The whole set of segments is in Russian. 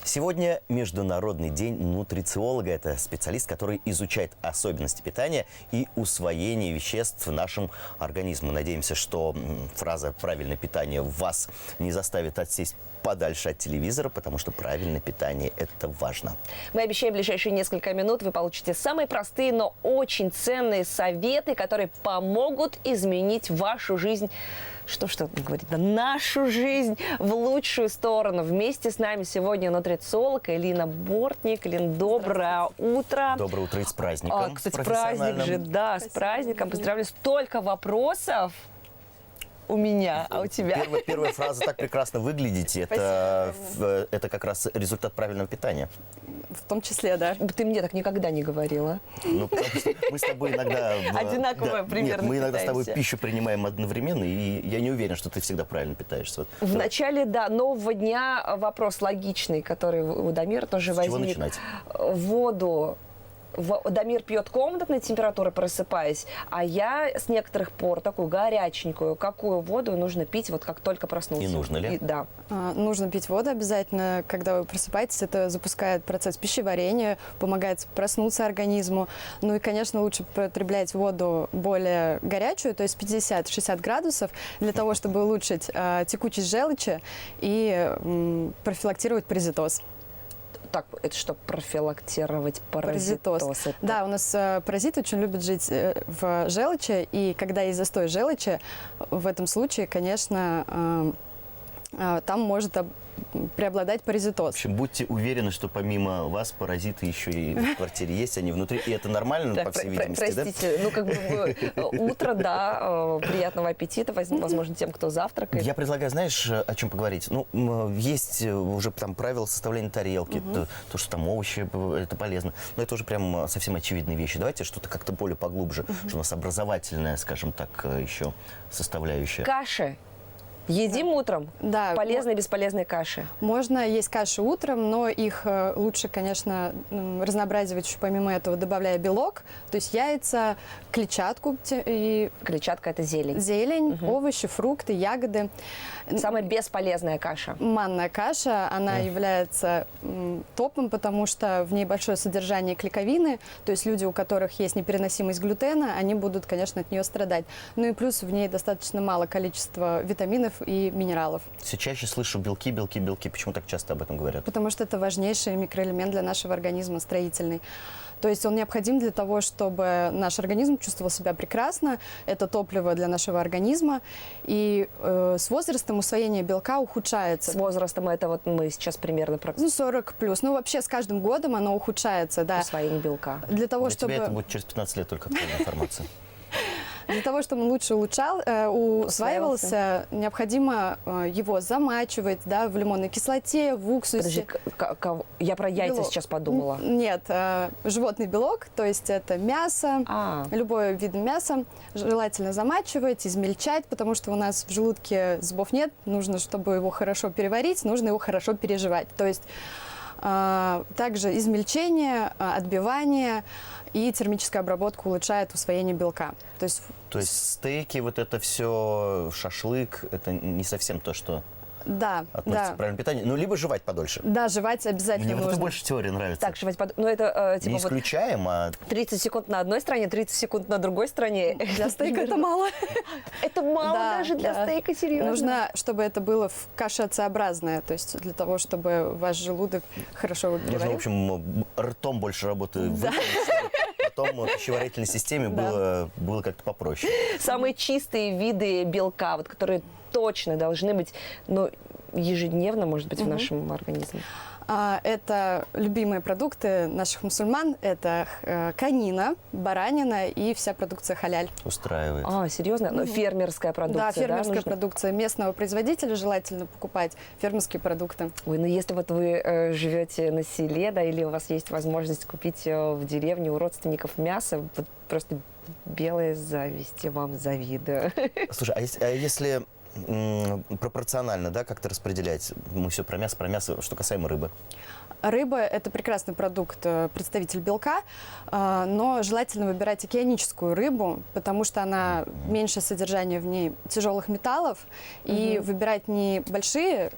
Сегодня Международный день нутрициолога. Это специалист, который изучает особенности питания и усвоения веществ в нашем организме. Надеемся, что фраза «правильное питание» вас не заставит отсесть подальше от телевизора, потому что правильное питание – это важно. Мы обещаем, в ближайшие несколько минут вы получите самые простые, но очень ценные советы, которые помогут изменить вашу жизнь. Что говорить, нашу жизнь в лучшую сторону. Вместе с нами сегодня нутрициолог Элина Бортник. Элина, доброе утро. Доброе утро и с праздником. Кстати, праздник же, да, с праздником. Поздравляю. Столько вопросов у меня, а у тебя? Первая фраза «так прекрасно выглядите» это как раз результат правильного питания. В том числе, да. Ты мне так никогда не говорила. Ну, потому что мы с тобой иногда... Одинаково примерно. Нет, мы иногда с тобой питаемся. пищу принимаем одновременно, и я не уверен, что ты всегда правильно питаешься. В начале, нового дня вопрос логичный, который у Дамира тоже возник. С чего начинать? Воду. Дамир пьет комнатной температуры, просыпаясь, а я с некоторых пор такую горяченькую. Какую воду нужно пить, вот как только проснулся? И нужно ли? Да. Нужно пить воду обязательно, когда вы просыпаетесь. Это запускает процесс пищеварения, помогает проснуться организму. Ну и, конечно, лучше потреблять воду более горячую, то есть 50-60 градусов, для того, чтобы улучшить текучесть желчи и профилактировать паразитоз. Так, это что, профилактировать паразитоз? Это... Да, у нас паразиты очень любят жить в желчи, и когда есть застой желчи, в этом случае, конечно, там может преобладать паразитоз. В общем, будьте уверены, что помимо вас паразиты еще и в квартире есть, они внутри. И это нормально, по всей видимости, простите, да? утро, да, приятного аппетита, возможно, тем, кто завтракает. Я предлагаю, знаешь, о чем поговорить? Ну, есть уже там правила составления тарелки, то, что там овощи, это полезно. Но это уже прям совсем очевидные вещи. Давайте что-то как-то более поглубже, что у нас образовательная, скажем так, еще составляющая. Каши. Едим утром? Да. Полезные и бесполезные каши? Можно есть каши утром, но их лучше, конечно, разнообразивать еще помимо этого, добавляя белок, то есть яйца, клетчатку. И Клетчатка – это зелень. Зелень, овощи, фрукты, ягоды. Самая бесполезная каша? Манная каша, она является топом, потому что в ней большое содержание клейковины, то есть люди, у которых есть непереносимость глютена, они будут, конечно, от нее страдать. Ну и плюс в ней достаточно мало количества витаминов и минералов. Все чаще слышу белки. Почему так часто об этом говорят? Потому что это важнейший микроэлемент для нашего организма, строительный. То есть он необходим для того, чтобы наш организм чувствовал себя прекрасно. Это топливо для нашего организма. И с возрастом усвоение белка ухудшается. С возрастом это вот мы сейчас примерно... 40 плюс. Ну, вообще с каждым годом оно ухудшается, да. Усвоение белка. Для того, Для тебя это будет через 15 лет только актуальная информация. Для того, чтобы он лучше усваивался, необходимо его замачивать, да, в лимонной кислоте, в уксусе. Подожди, я про яйца Белок. сейчас подумала. Нет, животный белок, то есть это мясо, любой вид мяса, желательно замачивать, измельчать, потому что у нас в желудке зубов нет, нужно, чтобы его хорошо переварить, нужно его хорошо переживать. То есть также измельчение, отбивание и термическая обработка улучшает усвоение белка. То есть стейки, вот это все, шашлык, это не совсем то, что относится к правильному питанию. Ну, либо жевать подольше. Да, жевать обязательно Мне нужно. вот это больше теория нравится. Так, жевать подольше. Ну, это типа не исключаем, а... 30 секунд на одной стороне, 30 секунд на другой стороне. Для стейка это мало. Это мало даже для стейка, серьезно? Нужно, чтобы это было кашеобразное, то есть для того, чтобы ваш желудок хорошо Нужно, в переварил. общем, ртом больше работы выполнить, чтобы потом в пищеварительной системе было как-то попроще. Самые чистые виды белка, вот, которые точно должны быть, ежедневно, может быть, в нашем организме. Это любимые продукты наших мусульман. Это конина, баранина и вся продукция халяль. Устраивает. Серьезно? Ну, фермерская продукция, Да, фермерская нужно? продукция местного производителя. Желательно покупать фермерские продукты. Ой, если вот вы живете на селе, да, или у вас есть возможность купить в деревне у родственников мясо, вот просто белая зависть, я вам завидую. Слушай, а если пропорционально, да, как-то распределять? Мы все про мясо, что касаемо рыбы. Рыба – это прекрасный продукт, представитель белка, но желательно выбирать океаническую рыбу, потому что она меньше содержания в ней тяжелых металлов, и выбирать не большие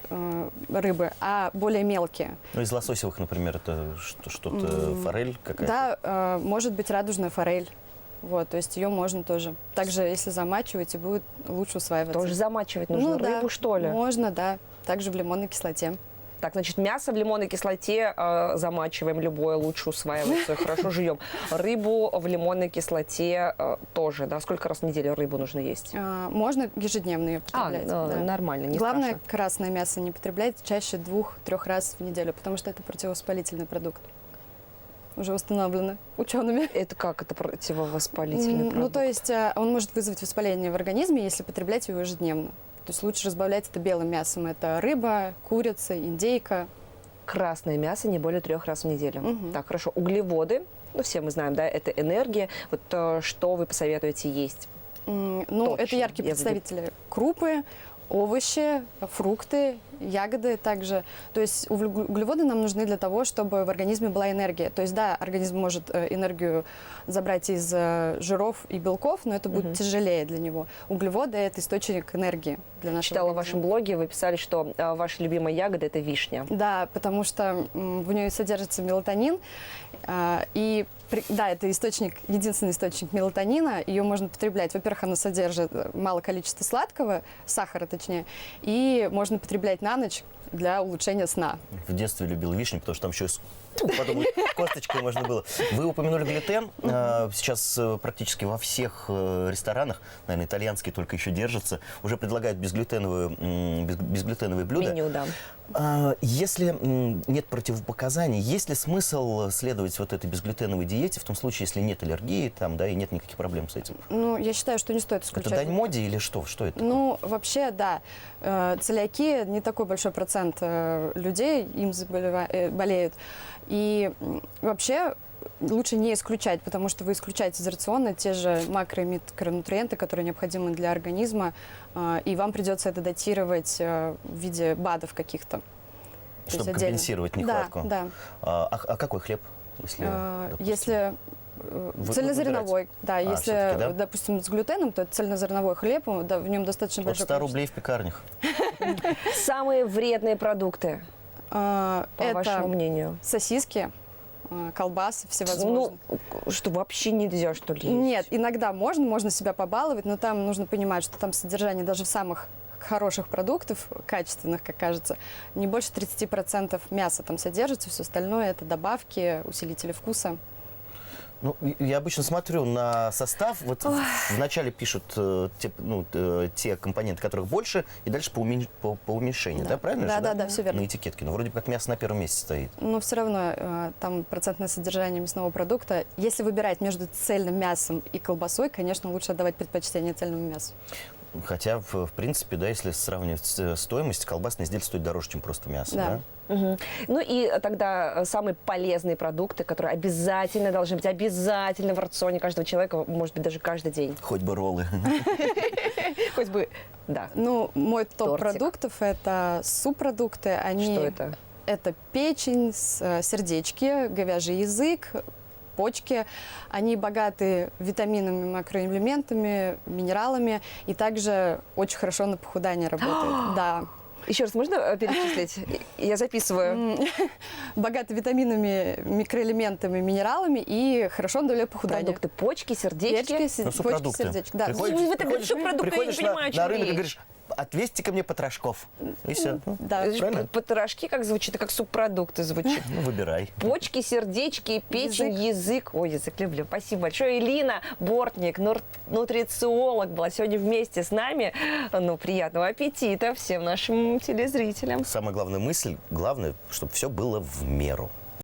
рыбы, а более мелкие. Ну, из лососевых, например, это что-то, форель какая-то? Да, может быть радужная форель. Вот, то есть ее можно тоже. Также, если замачивать, и будет лучше усваиваться. Тоже замачивать нужно да, рыбу, что ли? Можно, да. Также в лимонной кислоте. Так, значит, мясо в лимонной кислоте замачиваем, любое лучше усваивается, хорошо жуем. Рыбу в лимонной кислоте тоже, да? Сколько раз в неделю рыбу нужно есть? Можно ежедневно ее потреблять. Да. Нормально, не Главное, страшно. красное мясо не потреблять чаще 2-3 раз в неделю, потому что это противовоспалительный продукт. Уже установлено учеными. Это как это противовоспалительный продукт? Ну, то есть он может вызвать воспаление в организме, если потреблять его ежедневно. То есть лучше разбавлять это белым мясом. Это рыба, курица, индейка. Красное мясо не более 3 раз в неделю. Так, хорошо. Углеводы, ну, все мы знаем, да, это энергия. Вот что вы посоветуете есть? Ну, Точно, это яркие я представители. Крупы, овощи, фрукты, ягоды также. То есть углеводы нам нужны для того, чтобы в организме была энергия. То есть, да, организм может энергию забрать из жиров и белков, но это будет тяжелее для него. Углеводы – это источник энергии для нашего Читала в организма. вашем блоге, вы писали, что ваша любимая ягода – это вишня. Да, потому что в ней содержится мелатонин, и да, это единственный источник мелатонина. Ее можно потреблять. Во-первых, она содержит мало количества сладкого, сахара точнее, и можно потреблять на ночь для улучшения сна. В детстве любил вишню, потому что там еще потом косточкой можно было. Вы упомянули глютен. Сейчас практически во всех ресторанах, наверное, итальянские только еще держатся, уже предлагают безглютеновые блюда. Меню, да. Если нет противопоказаний, есть ли смысл следовать вот этой безглютеновой диете в том случае, если нет аллергии там, да, и нет никаких проблем с этим? Ну, я считаю, что не стоит Это исключать. дань моде или что? Что это? Ну, вообще, да. Целиакия не такой большой процент людей им болеют. И вообще лучше не исключать, потому что вы исключаете из рациона те же макро- и микронутриенты, которые необходимы для организма, и вам придется это датировать в виде БАДов каких-то. То Чтобы есть отдельно. компенсировать нехватку? Да. А какой хлеб? Если цельнозерновой, да, если, всё-таки, да? допустим, с глютеном, то это цельнозерновой хлеб, да, в нем достаточно От большое 100 рублей в пекарнях. Самые вредные продукты, по вашему мнению? Сосиски, колбасы всевозможные. Ну, что вообще нельзя, что ли, есть? Нет, иногда можно себя побаловать, но там нужно понимать, что там содержание даже самых хороших продуктов, качественных, как кажется, не больше 30% мяса там содержится, все остальное это добавки, усилители вкуса. Ну, я обычно смотрю на состав, вот вначале пишут те компоненты, которых больше, и дальше по уменьшению, да, правильно же? Да, все верно. На этикетке. Но вроде бы как мясо на первом месте стоит. Но все равно там процентное содержание мясного продукта. Если выбирать между цельным мясом и колбасой, конечно, лучше отдавать предпочтение цельному мясу. Хотя, в принципе, да, если сравнивать стоимость, колбасное изделие стоит дороже, чем просто мясо, да? Угу. Ну и тогда самые полезные продукты, которые обязательно должны быть, обязательно в рационе каждого человека, может быть, даже каждый день. Хоть бы роллы. Хоть бы, да. Ну, мой топ продуктов – это субпродукты. Что это? Это печень, сердечки, говяжий язык, почки. Они богаты витаминами, макроэлементами, минералами и также очень хорошо на похудание работают. Да. Еще раз можно перечислить? Я записываю. Богаты витаминами, микроэлементами, минералами и хорошо для похудания. Продукты почки, сердечки. Ну, субпродукты. Сердечки, да. Вы так говорите, субпродукты, я не понимаю, о чем на рынок и речь. говоришь, отвезьте ко мне потрошков. И все. Да. Правильно? Потрошки как звучит, и как субпродукты звучит. Ну, выбирай. Почки, сердечки, печень, язык. Ой, язык люблю. Спасибо большое. Элина Бортник, нутрициолог, была сегодня вместе с нами. Ну, приятного аппетита всем нашим телезрителям. Самая главная мысль, главное, чтобы все было в меру.